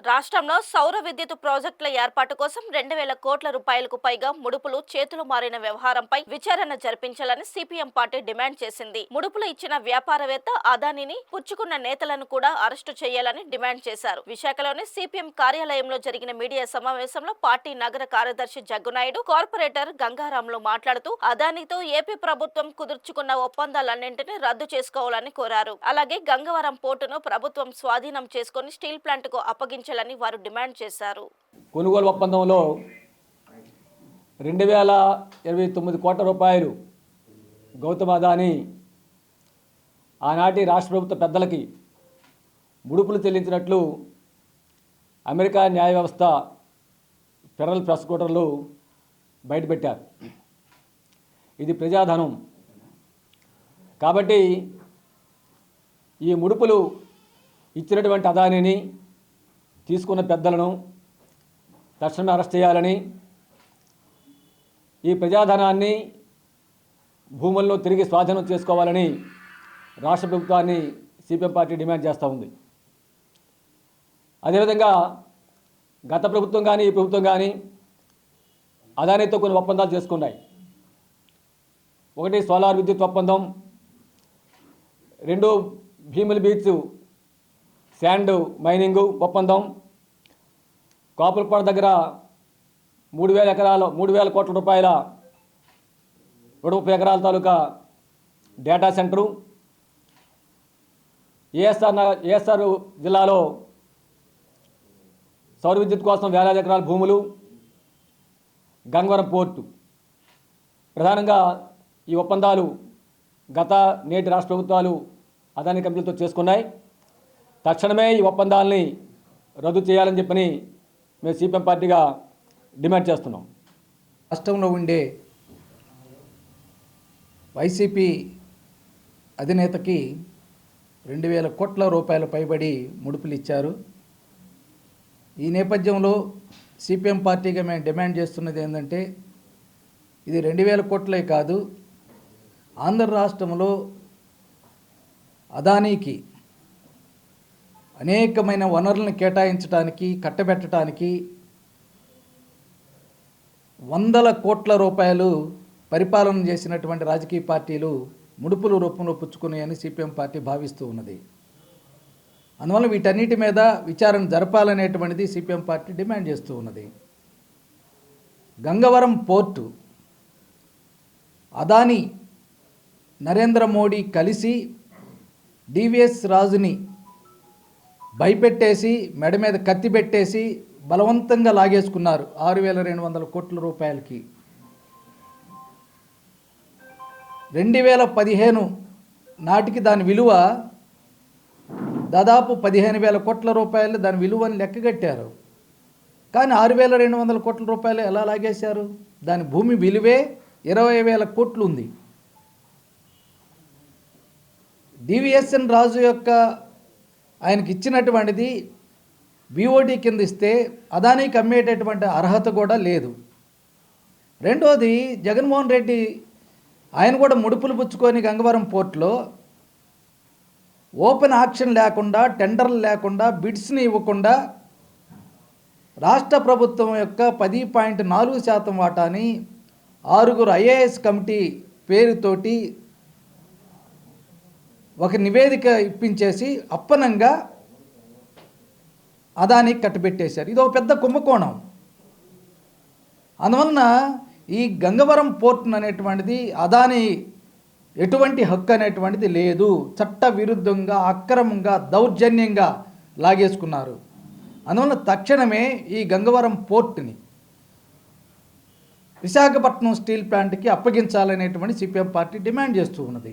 రాష్ట్రంలో సౌర విద్యుత్ ప్రాజెక్టుల ఏర్పాటు కోసం 2,000 కోట్ల రూపాయలకు పైగా ముడుపులు చేతులు మారిన వ్యవహారంపై విచారణ జరిపించాలని సిపిఎం పార్టీ డిమాండ్ చేసింది. ముడుపులు ఇచ్చిన వ్యాపారవేత్త అదానిని పుచ్చుకున్న నేతలను కూడా అరెస్టు చేయాలని డిమాండ్ చేశారు. విశాఖలోని సిపిఎం కార్యాలయంలో జరిగిన మీడియా సమావేశంలో పార్టీ నగర కార్యదర్శి జగ్గునాయుడు, కార్పొరేటర్ గంగారాంలు మాట్లాడుతూ అదానితో ఏపీ ప్రభుత్వం కుదుర్చుకున్న ఒప్పందాలన్నింటినీ రద్దు చేసుకోవాలని కోరారు. అలాగే గంగవరం పోర్టును ప్రభుత్వం స్వాధీనం చేసుకుని స్టీల్ ప్లాంట్ కు అప్పగించాలని వారు డిమాండ్ చేశారు. కొనుగోలు ఒప్పందంలో 2,029 కోట్ల రూపాయలు గౌతమ్ అదాని ఆనాటి రాష్ట్ర ప్రభుత్వ పెద్దలకి ముడుపులు చెల్లించినట్లు అమెరికా న్యాయ వ్యవస్థ ఫెడరల్ ప్రాసిక్యూటర్లు బయటపెట్టారు. ఇది ప్రజాధనం కాబట్టి ఈ ముడుపులు ఇచ్చినటువంటి అదానిని తీసుకున్న పెద్దలను తక్షణమే అరెస్ట్ చేయాలని, ఈ ప్రజాధనాన్ని భూములను తిరిగి స్వాధీనం చేసుకోవాలని రాష్ట్ర ప్రభుత్వాన్ని సిపిఎం పార్టీ డిమాండ్ చేస్తూ ఉంది. అదేవిధంగా గత ప్రభుత్వం కానీ ఈ ప్రభుత్వం కానీ అదానితో కొన్ని ఒప్పందాలు చేసుకున్నాయి. ఒకటి సోలార్ విద్యుత్ ఒప్పందం, 2 భీముల బీచ్ శాండ్ మైనింగు ఒప్పందం, కాపులపాడు దగ్గర 3,000 కోట్ల రూపాయల 130 ఎకరాల తాలూకా డేటా సెంటరు, ఏఎస్ఆర్ జిల్లాలో సౌర విద్యుత్ కోసం వేలాది ఎకరాల భూములు, గంగవరం పోర్టు. ప్రధానంగా ఈ ఒప్పందాలు గత నేటి రాష్ట్ర ప్రభుత్వాలు అదాని కంపెనీలతో చేసుకున్నాయి. తక్షణమే ఈ ఒప్పందాలని రద్దు చేయాలని చెప్పని మేము సిపిఎం పార్టీగా డిమాండ్ చేస్తున్నాం. రాష్ట్రంలో ఉండే వైసీపీ అధినేతకి 2,000 కోట్ల రూపాయల పైబడి ముడుపులు ఇచ్చారు. ఈ నేపథ్యంలో సిపిఎం పార్టీగా మేము డిమాండ్ చేస్తున్నది ఏంటంటే, ఇది 2,000 కోట్లే కాదు, ఆంధ్ర రాష్ట్రంలో అదానీకి అనేకమైన వనరులను కేటాయించడానికి, కట్టబెట్టడానికి 100 కోట్ల రూపాయలు పరిపాలన చేసినటువంటి రాజకీయ పార్టీలు ముడుపుల రూపంలో పుచ్చుకున్నాయని సిపిఎం పార్టీ భావిస్తూ ఉన్నది. అందువల్ల వీటన్నిటి మీద విచారణ జరపాలనేటువంటిది సిపిఎం పార్టీ డిమాండ్ చేస్తూ ఉన్నది. గంగవరం పోర్టు అదాని నరేంద్ర మోడీ కలిసి డివిఎస్ రాజుని భయపెట్టేసి మెడ మీద కత్తి పెట్టేసి బలవంతంగా లాగేసుకున్నారు 6,200 కోట్ల రూపాయలకి. 2015 నాటికి దాని విలువ దాదాపు 15,000 కోట్ల రూపాయలు దాని విలువని లెక్కగట్టారు. కానీ 6,200 కోట్ల రూపాయలు ఎలా లాగేశారు? దాని భూమి విలువే 20,000 కోట్లు ఉంది. డివిఎస్ఎన్ రాజు యొక్క ఆయనకి ఇచ్చినటువంటిది బీఓటీ కింద ఇస్తే అదానికి అమ్మేటటువంటి అర్హత కూడా లేదు. రెండోది, జగన్మోహన్ రెడ్డి ఆయన కూడా ముడుపులు పుచ్చుకొని గంగవరం పోర్టులో ఓపెన్ ఆక్షన్ లేకుండా, టెండర్లు లేకుండా, బిడ్స్ని ఇవ్వకుండా రాష్ట్ర ప్రభుత్వం యొక్క 10.4% వాటాని 6 ఐఏఎస్ కమిటీ పేరుతోటి ఒక నివేదిక ఇప్పించేసి అప్పనంగా అదానికి కట్టబెట్టేశారు. ఇది ఒక పెద్ద కుంభకోణం. అందువలన ఈ గంగవరం పోర్ట్ అనేటువంటిది అదాని ఎటువంటి హక్కు అనేటువంటిది లేదు. చట్ట విరుద్ధంగా, అక్రమంగా, దౌర్జన్యంగా లాగేసుకున్నారు. అందువలన తక్షణమే ఈ గంగవరం పోర్టుని విశాఖపట్నం స్టీల్ ప్లాంట్కి అప్పగించాలనేటువంటి సిపిఎం పార్టీ డిమాండ్ చేస్తూ ఉన్నది.